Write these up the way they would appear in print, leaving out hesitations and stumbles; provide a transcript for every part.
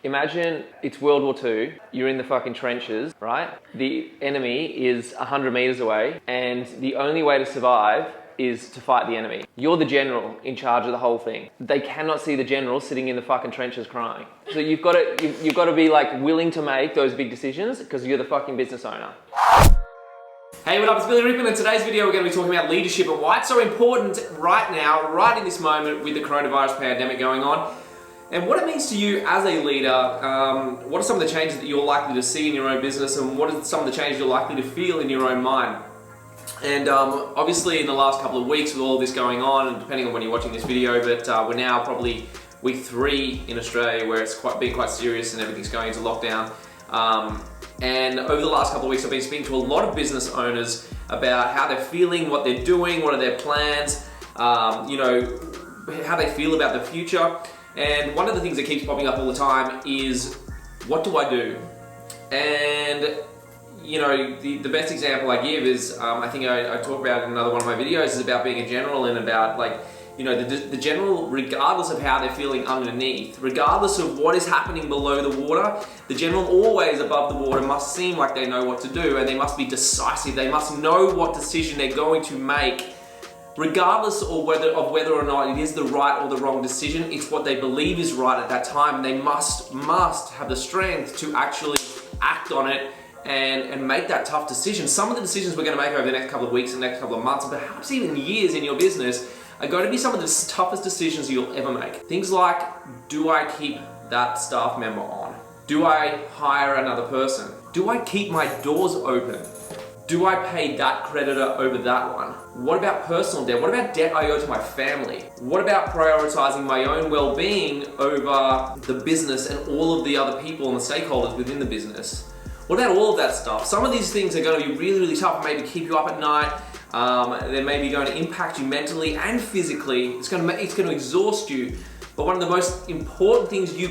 Imagine it's World War II, you're in the fucking trenches, right? The enemy is 100 meters away, and the only way to survive is to fight the enemy. You're the general in charge of the whole thing. They cannot see the general sitting in the fucking trenches crying. So you've got to be like willing to make those big decisions because you're the fucking business owner. Hey, what up? It's Billy Rickman, and in today's video we're going to be talking about leadership and why it's so important right now, right in this moment with the coronavirus pandemic going on, and what it means to you as a leader. What are some of the changes that you're likely to see in your own business, and what are some of the changes you're likely to feel in your own mind? And obviously in the last couple of weeks with all this going on, and depending on when you're watching this video, but we're now probably week 3 in Australia where it's been quite serious and everything's going into lockdown. And over the last couple of weeks I've been speaking to a lot of business owners about how they're feeling, what they're doing, what are their plans, you know, how they feel about the future. And one of the things that keeps popping up all the time is, what do I do? And you know, the best example I give is, I think I talk about in another one of my videos, is about being a general and about, like, you know, the general, regardless of how they're feeling underneath, regardless of what is happening below the water, the general always above the water must seem like they know what to do, and they must be decisive. They must know what decision they're going to make, regardless of whether or not it is the right or the wrong decision. It's what they believe is right at that time, and they must have the strength to actually act on it and make that tough decision. Some of the decisions we're going to make over the next couple of weeks and next couple of months, and perhaps even years in your business, are going to be some of the toughest decisions you'll ever make. Things like, do I keep that staff member on? Do I hire another person? Do I keep my doors open? Do I pay that creditor over that one? What about personal debt? What about debt I owe to my family? What about prioritizing my own well-being over the business and all of the other people and the stakeholders within the business? What about all of that stuff? Some of these things are going to be really, really tough, maybe keep you up at night. They're maybe going to impact you mentally and physically. It's going to exhaust you. But one of the most important things one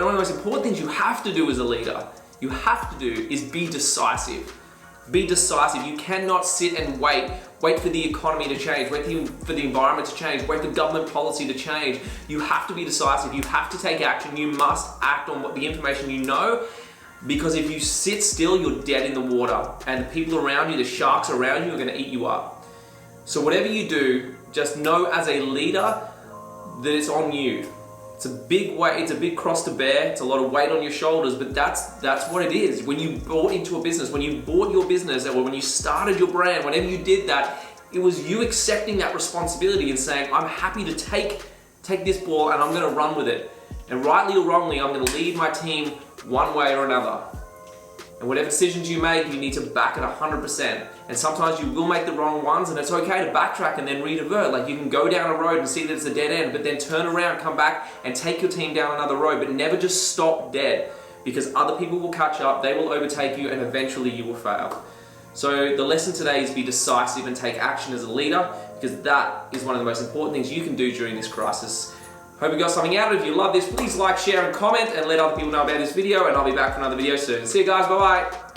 of the most important things you have to do as a leader, is be decisive. Be decisive. You cannot sit and wait for the economy to change, wait for the environment to change, wait for government policy to change. You have to be decisive. You have to take action. You must act on the information you know. Because if you sit still, you're dead in the water, and the people around you, the sharks around you, are going to eat you up. So whatever you do, just know as a leader that it's on you. It's a big weight, it's a big cross to bear, it's a lot of weight on your shoulders, but that's what it is. When you bought into a business, when you bought your business, or when you started your brand, whenever you did that, it was you accepting that responsibility and saying, I'm happy to take this ball and I'm going to run with it. And rightly or wrongly, I'm going to lead my team one way or another. And whatever decisions you make, you need to back it 100%. And sometimes you will make the wrong ones, and it's okay to backtrack and then re-divert. Like, you can go down a road and see that it's a dead end, but then turn around, come back and take your team down another road, but never just stop dead, because other people will catch up, they will overtake you, and eventually you will fail. So the lesson today is be decisive and take action as a leader, because that is one of the most important things you can do during this crisis. Hope you got something out of it. If you love this, please like, share, and comment, and let other people know about this video, and I'll be back for another video soon. See you guys, bye-bye.